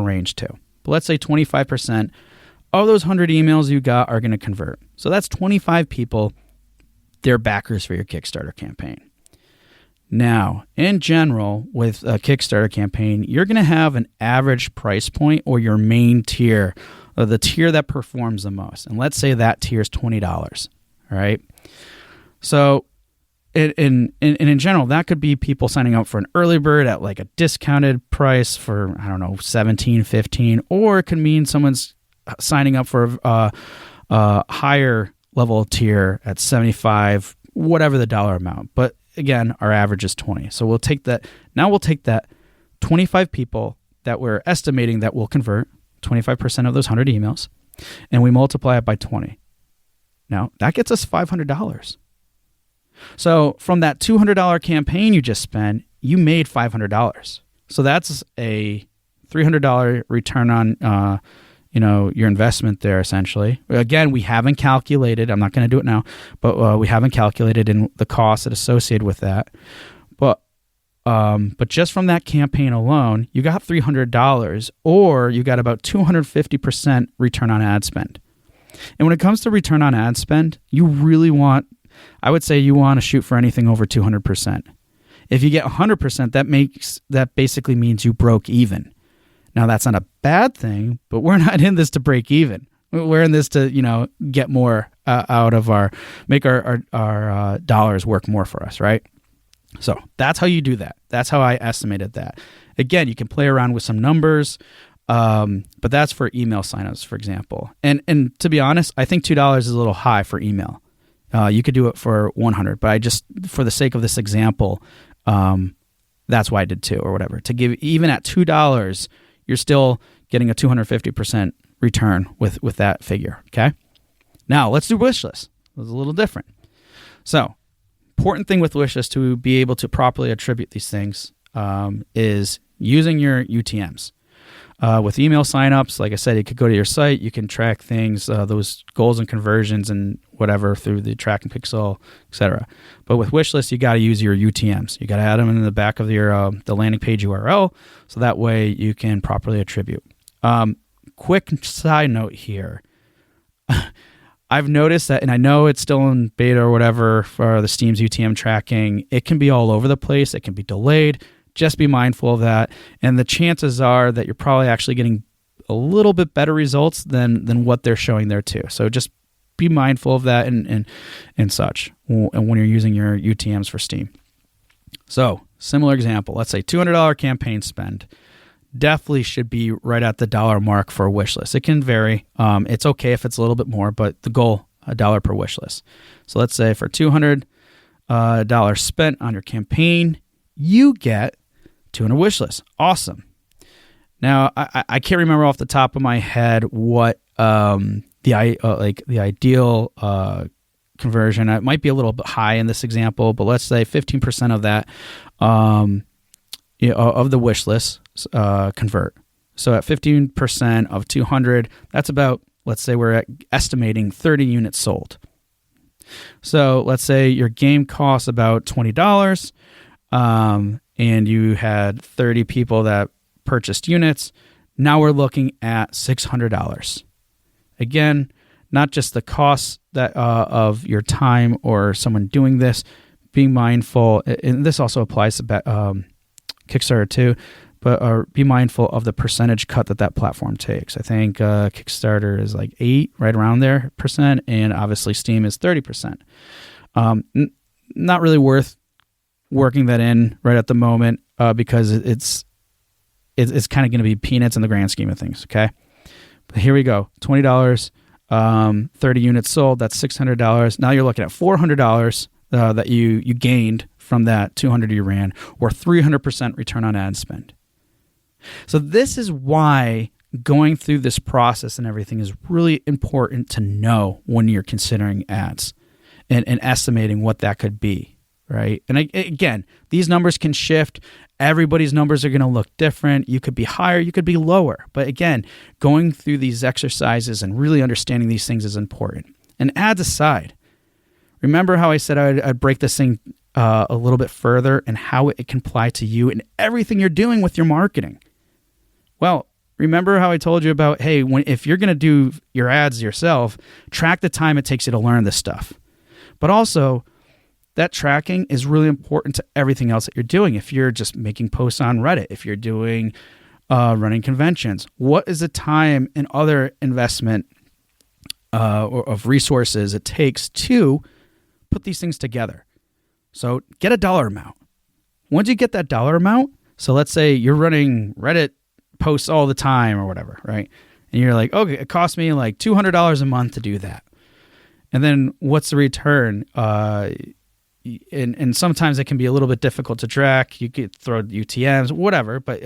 range too. But let's say 25% of those 100 emails you got are going to convert. So that's 25 people. They're backers for your Kickstarter campaign. Now, in general, with a Kickstarter campaign, you're going to have an average price point or your main tier, or the tier that performs the most. And let's say that tier is $20, all right? So in general, that could be people signing up for an early bird at like a discounted price for, I don't know, $17, $15, or it could mean someone's signing up for a higher level tier at $75, whatever the dollar amount. But again, our average is 20. So we'll take that. Now we'll take that 25 people that we're estimating that will convert 25% of those 100 emails, and we multiply it by 20. Now that gets us $500. So from that $200 campaign you just spent, you made $500. So that's a $300 return on your investment there, essentially. Again, we haven't calculated. I'm not going to do it now, but we haven't calculated in the costs that associated with that. But just from that campaign alone, you got $300, or you got about 250% return on ad spend. And when it comes to return on ad spend, I would say you want to shoot for anything over 200%. If you get 100%, that basically means you broke even. Now, that's not a bad thing, but we're not in this to break even. We're in this to, get more out of make our dollars work more for us, right? So that's how you do that. That's how I estimated that. Again, you can play around with some numbers, but that's for email signups, for example. And to be honest, I think $2 is a little high for email. You could do it for 100, but for the sake of this example, that's why I did 2 or whatever. To give, even at $2, you're still getting a 250% return with that figure, okay? Now, let's do wish lists. It's a little different. So, important thing with wish lists to be able to properly attribute these things is using your UTMs. With email signups, like I said, you could go to your site, you can track things, those goals and conversions and whatever through the tracking pixel, etc. But with wish lists, you got to use your UTMs. You got to add them in the back of your the landing page URL, so that way you can properly attribute. Quick side note here. I've noticed that, and I know it's still in beta or whatever for the Steam's UTM tracking, it can be all over the place. It can be delayed. Just be mindful of that. And the chances are that you're probably actually getting a little bit better results than what they're showing there too. So just be mindful of that and such when you're using your UTMs for Steam. So similar example, let's say $200 campaign spend. Definitely should be right at the dollar mark for a wish list. It can vary. It's okay if it's a little bit more, but the goal, $1 per wish list. So let's say for $200 spent on your campaign, you get 200 wish lists. Awesome. Now, I can't remember off the top of my head what the ideal conversion. It might be a little bit high in this example, but let's say 15% of that of the wish list convert. So at 15% of 200, that's about, let's say we're estimating 30 units sold. So let's say your game costs about $20. And you had 30 people that purchased units. Now we're looking at $600. Again, not just the cost that of your time or someone doing this, being mindful, and this also applies to Kickstarter too, but be mindful of the percentage cut that platform takes. I think Kickstarter is like 8%, right around there, and obviously Steam is 30%. Not really worth working that in right at the moment because it's kind of going to be peanuts in the grand scheme of things, okay? But here we go, $20, 30 units sold, that's $600. Now you're looking at $400 that you gained from that 200 you ran, or 300% return on ad spend. So this is why going through this process and everything is really important to know when you're considering ads and estimating what that could be. Right. And again, these numbers can shift. Everybody's numbers are going to look different. You could be higher, you could be lower. But again, going through these exercises and really understanding these things is important. And ads aside, remember how I said I'd break this thing a little bit further and how it can apply to you and everything you're doing with your marketing. Well, remember how I told you about, hey, if you're going to do your ads yourself, track the time it takes you to learn this stuff. But also, that tracking is really important to everything else that you're doing. If you're just making posts on Reddit, if you're doing running conventions, what is the time and other investment of resources it takes to put these things together? So get a dollar amount. Once you get that dollar amount, so let's say you're running Reddit posts all the time or whatever, right? And you're like, okay, it cost me like $200 a month to do that. And then what's the return? And sometimes it can be a little bit difficult to track. You could throw UTMs, whatever. But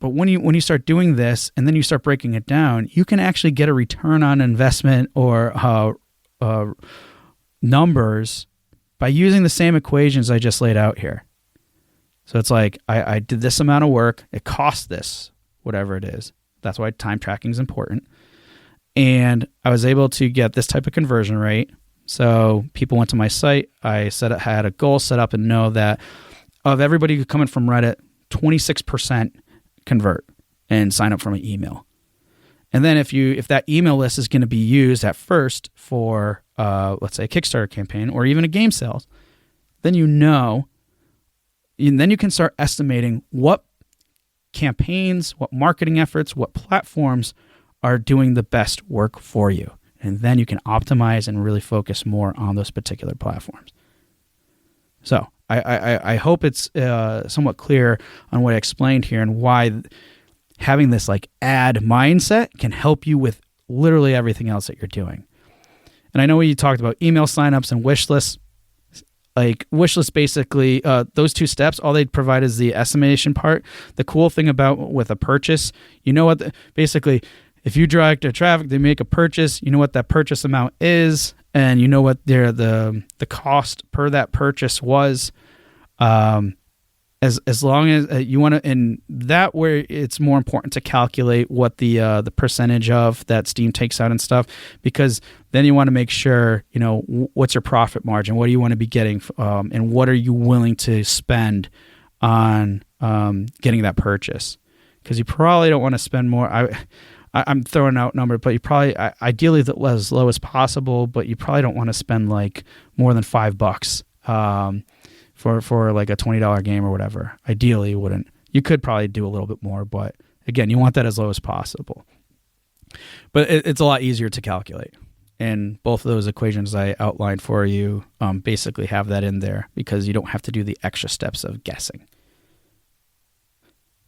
when you start doing this and then you start breaking it down, you can actually get a return on investment or numbers by using the same equations I just laid out here. So it's like, I did this amount of work. It cost this, whatever it is. That's why time tracking is important. And I was able to get this type of conversion rate. So people went to my site. I had a goal set up and know that of everybody coming from Reddit, 26% convert and sign up for my email. And then if that email list is going to be used at first for, let's say, a Kickstarter campaign or even a game sales, then and then you can start estimating what campaigns, what marketing efforts, what platforms are doing the best work for you. And then you can optimize and really focus more on those particular platforms. So I hope it's somewhat clear on what I explained here and why having this like ad mindset can help you with literally everything else that you're doing. And I know you talked about email signups and wish lists. Like wish lists, basically, those two steps, all they provide is the estimation part. The cool thing about with a purchase, you know what, basically, if you direct their traffic, they make a purchase, you know what that purchase amount is, and you know what the cost per that purchase was. As long as you want to, and that where it's more important to calculate what the percentage of that Steam takes out and stuff, because then you want to make sure, you know, what's your profit margin, what do you want to be getting, and what are you willing to spend on getting that purchase, because you probably don't want to spend more. I'm throwing out number, but you probably ideally as low as possible, but you probably don't want to spend like more than $5 for like a $20 game or whatever. Ideally, you wouldn't. You could probably do a little bit more, but again, you want that as low as possible. But it's a lot easier to calculate. And both of those equations I outlined for you basically have that in there because you don't have to do the extra steps of guessing.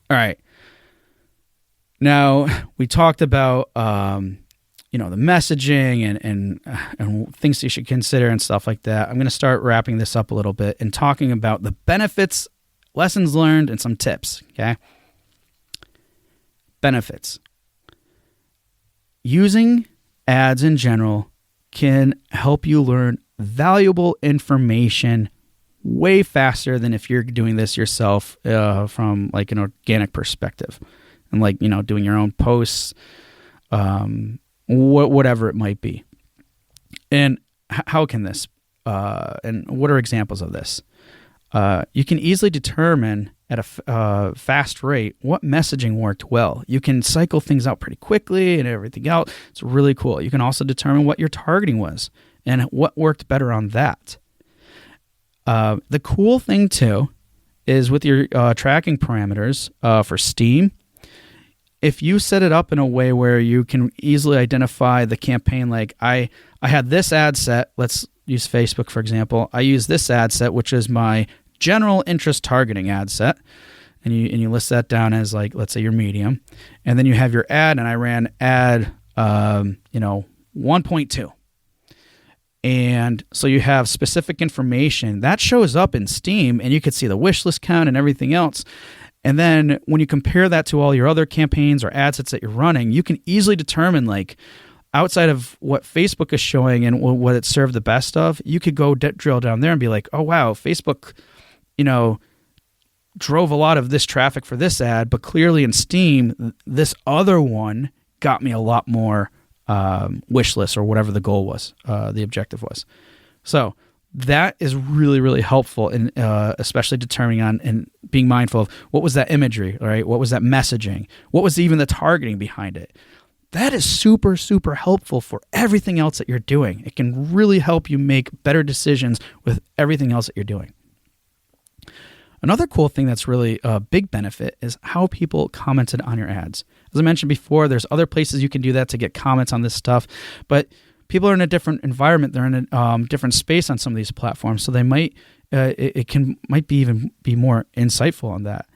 All right. Now, we talked about the messaging and things you should consider and stuff like that. I'm going to start wrapping this up a little bit and talking about the benefits, lessons learned, and some tips, okay? Benefits. Using ads in general can help you learn valuable information way faster than if you're doing this yourself from like an organic perspective. And like, doing your own posts, whatever it might be. And how can this, and what are examples of this? You can easily determine at a fast rate what messaging worked well. You can cycle things out pretty quickly and everything else. It's really cool. You can also determine what your targeting was and what worked better on that. The cool thing too is with your tracking parameters for Steam, if you set it up in a way where you can easily identify the campaign, like I had this ad set, let's use Facebook for example. I use this ad set, which is my general interest targeting ad set, and you list that down as like, let's say your medium, and then you have your ad, and I ran ad 1.2. And so you have specific information that shows up in Steam, and you could see the wish list count and everything else. And then when you compare that to all your other campaigns or ad sets that you're running, you can easily determine, like, outside of what Facebook is showing and what it served the best of, you could go drill down there and be like, oh, wow, Facebook, drove a lot of this traffic for this ad, but clearly in Steam, this other one got me a lot more wish lists or whatever the goal was, the objective was. So that is really, really helpful in especially determining on and being mindful of what was that imagery, right? What was that messaging? What was even the targeting behind it? That is super, super helpful for everything else that you're doing. It can really help you make better decisions with everything else that you're doing. Another cool thing that's really a big benefit is how people commented on your ads. As I mentioned before, there's other places you can do that to get comments on this stuff, but people are in a different environment. They're in a different space on some of these platforms, so they might might be more insightful on that.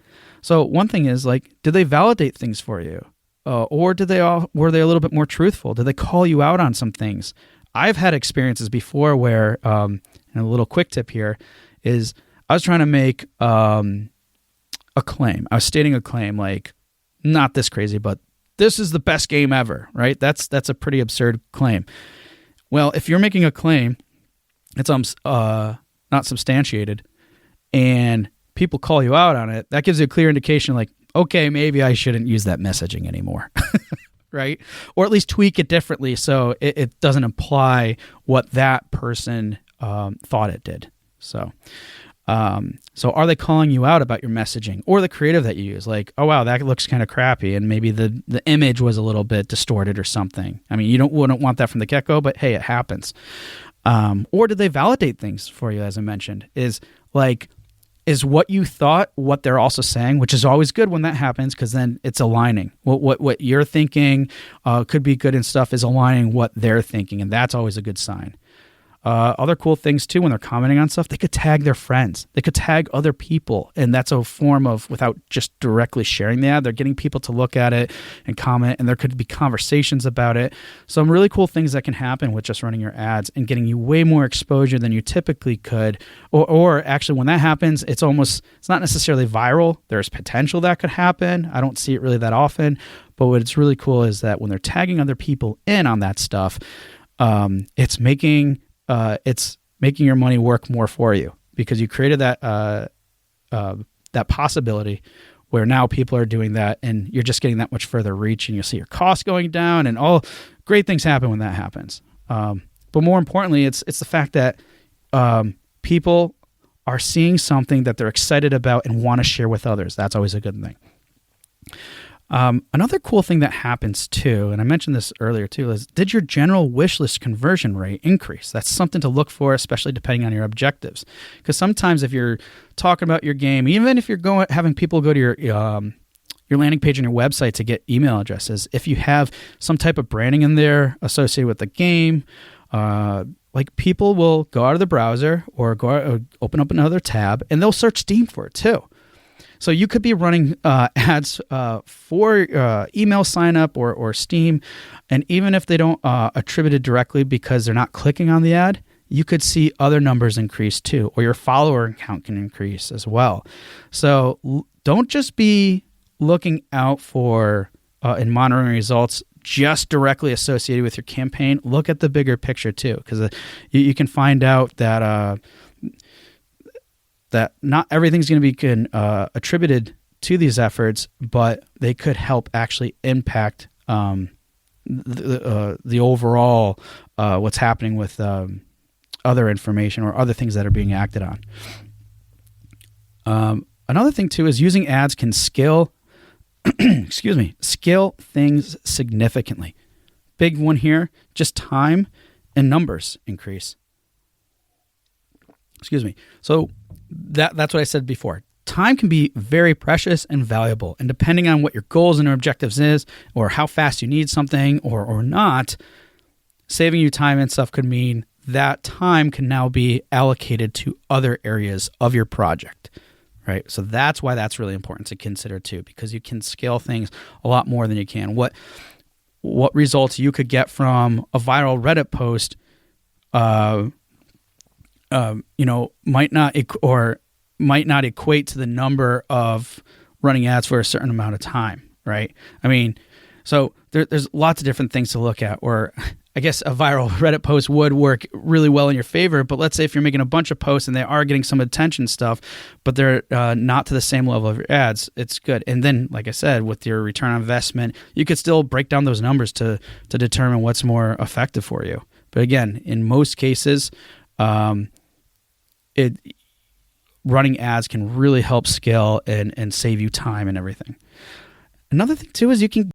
So one thing is, like, did they validate things for you? Or were they a little bit more truthful? Did they call you out on some things? I've had experiences before where, and a little quick tip here is I was trying to make a claim. I was stating a claim, like, not this crazy, but this is the best game ever, right? That's a pretty absurd claim. Well, if you're making a claim, it's not substantiated, and people call you out on it, that gives you a clear indication, like, okay, maybe I shouldn't use that messaging anymore, right? Or at least tweak it differently so it doesn't imply what that person thought it did. So are they calling you out about your messaging or the creative that you use? Like, oh, wow, that looks kind of crappy, and maybe the image was a little bit distorted or something. I mean, you wouldn't want that from the get-go, but hey, it happens. Or did they validate things for you, as I mentioned? Is what you thought what they're also saying, which is always good when that happens, because then it's aligning. What you're thinking could be good and stuff is aligning what they're thinking, and that's always a good sign. Other cool things too, when they're commenting on stuff, they could tag their friends. They could tag other people, and that's a form of, without just directly sharing the ad, they're getting people to look at it and comment, and there could be conversations about it. Some really cool things that can happen with just running your ads and getting you way more exposure than you typically could. Or actually, when that happens, it's not necessarily viral. There's potential that could happen. I don't see it really that often, but what's really cool is that when they're tagging other people in on that stuff, it's making your money work more for you, because you created that possibility where now people are doing that, and you're just getting that much further reach, and you'll see your costs going down, and all great things happen when that happens. But more importantly, it's the fact that people are seeing something that they're excited about and want to share with others. That's always a good thing. Another cool thing that happens too, and I mentioned this earlier too, is did your general wish list conversion rate increase? That's something to look for, especially depending on your objectives. Because sometimes if you're talking about your game, even if you're having people go to your landing page on your website to get email addresses, if you have some type of branding in there associated with the game, like people will go out of the browser or open up another tab, and they'll search Steam for it too. So you could be running ads for email sign up or Steam, and even if they don't attribute it directly because they're not clicking on the ad, you could see other numbers increase too, or your follower count can increase as well. So don't just be looking out for and monitoring results just directly associated with your campaign. Look at the bigger picture too, because you can find out that that not everything's going to be attributed to these efforts, but they could help actually impact the overall what's happening with other information or other things that are being acted on. Another thing too is using ads can scale scale things significantly. Big one here, just time and numbers increase. So that's what I said before. Time can be very precious and valuable, and depending on what your goals and your objectives is, or how fast you need something or not, saving you time and stuff could mean that time can now be allocated to other areas of your project, right? So that's why that's really important to consider too, because you can scale things a lot more than you can. What results you could get from a viral Reddit post might not equate to the number of running ads for a certain amount of time, right? I mean, so there's lots of different things to look at. Or I guess a viral Reddit post would work really well in your favor, but let's say if you're making a bunch of posts and they are getting some attention stuff, but they're not to the same level of your ads, it's good. And then, like I said, with your return on investment, you could still break down those numbers to determine what's more effective for you. But again, in most cases, it running ads can really help scale and save you time and everything. Another thing too is you can